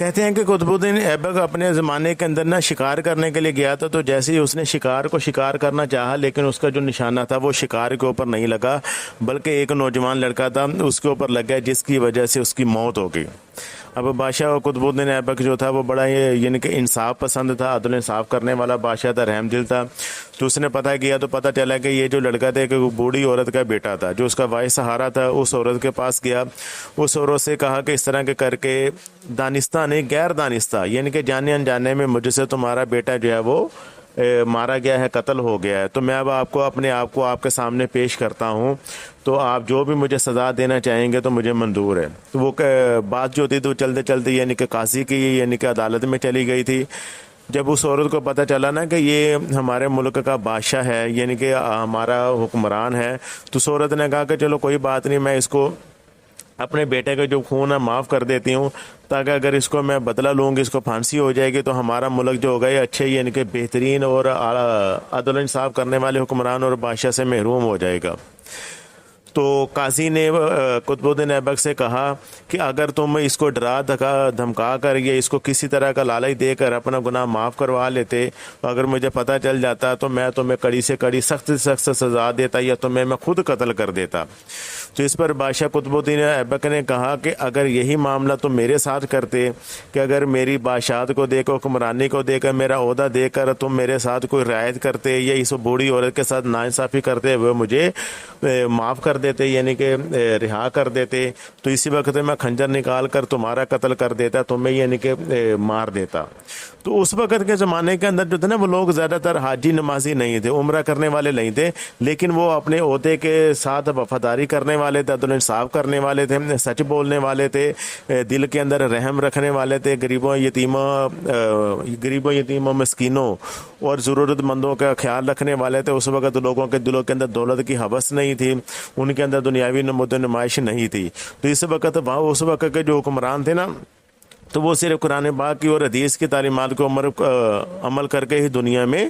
کہتے ہیں کہ قطب الدین ایبک اپنے زمانے کے اندر نا شکار کرنے کے لیے گیا تھا، تو جیسے ہی اس نے شکار کو شکار کرنا چاہا، لیکن اس کا جو نشانہ تھا وہ شکار کے اوپر نہیں لگا، بلکہ ایک نوجوان لڑکا تھا اس کے اوپر لگ گیا، جس کی وجہ سے اس کی موت ہو گئی۔ اب بادشاہ قطب الدین ایبک جو تھا وہ بڑا یعنی کہ انصاف پسند تھا، عدل انصاف کرنے والا بادشاہ تھا، رحم دل تھا۔ تو اس نے پتہ کیا تو پتہ چلا کہ یہ جو لڑکا تھا کہ وہ بوڑھی عورت کا بیٹا تھا، جو اس کا واحد سہارا تھا۔ اس عورت کے پاس گیا، اس عورت سے کہا کہ اس طرح کے کر کے دانستہ نہیں غیر دانستہ، یعنی کہ جانے انجانے میں مجھ سے تمہارا بیٹا جو ہے وہ مارا گیا ہے، قتل ہو گیا ہے، تو میں اب آپ کو اپنے آپ کو آپ کے سامنے پیش کرتا ہوں، تو آپ جو بھی مجھے سزا دینا چاہیں گے تو مجھے منظور ہے۔ تو وہ بات جو تھی تو چلتے چلتے یعنی کہ قاضی کی یعنی کہ عدالت میں چلی گئی تھی۔ جب اس عورت کو پتہ چلا نا کہ یہ ہمارے ملک کا بادشاہ ہے، یعنی کہ ہمارا حکمران ہے، تو اس عورت نے کہا کہ چلو کوئی بات نہیں، میں اس کو اپنے بیٹے کا جو خون ہے معاف کر دیتی ہوں، تاکہ اگر اس کو میں بدلہ لوں گی، اس کو پھانسی ہو جائے گی، تو ہمارا ملک جو ہوگا یہ اچھے یعنی کہ بہترین اور عدل انصاف کرنے والے حکمران اور بادشاہ سے محروم ہو جائے گا۔ تو قاضی نے قطب الدین ایبک سے کہا کہ اگر تم اس کو ڈرا دھمکا کر یا اس کو کسی طرح کا لالچ دے کر اپنا گناہ معاف کروا لیتے، اگر مجھے پتہ چل جاتا تو میں تمہیں کڑی سے کڑی سخت سے سخت سزا دیتا، یا تمہیں میں خود قتل کر دیتا۔ تو اس پر بادشاہ قطب الدین ایبک نے کہا کہ اگر یہی معاملہ تم میرے ساتھ کرتے، کہ اگر میری بادشاہت کو دے کر، حکمرانی کو دے کر، میرا عہدہ دے کر تم میرے ساتھ کوئی رعایت کرتے یا اس بوڑھی عورت کے ساتھ ناانصافی کرتے ہوئے مجھے معاف کر دیتے، یعنی کہ رہا کر دیتے، تو اسی وقت میں خنجر نکال کر تمہارا قتل کر دیتا، تمہیں یعنی کہ مار دیتا۔ تو اس وقت کے زمانے کے اندر جو تھے نا وہ لوگ زیادہ تر حاجی نمازی نہیں تھے، عمرہ کرنے والے نہیں تھے، لیکن وہ اپنے عہدے کے ساتھ وفاداری کرنے والے تھے، عدل انصاف کرنے والے تھے، سچ بولنے والے تھے، دل کے اندر رحم رکھنے والے تھے، غریبوں یتیموں مسکینوں اور ضرورت مندوں کا خیال رکھنے والے تھے۔ اس وقت لوگوں کے دلوں کے اندر دولت کی ہوس نہیں تھی، ان کے اندر دنیاوی نمود و نمائش نہیں تھی۔ تو اس وقت کے جو حکمران تھے نا، تو وہ صرف قرآن پاک کی اور حدیث کی تعلیمات کو عمل کر کے ہی دنیا میں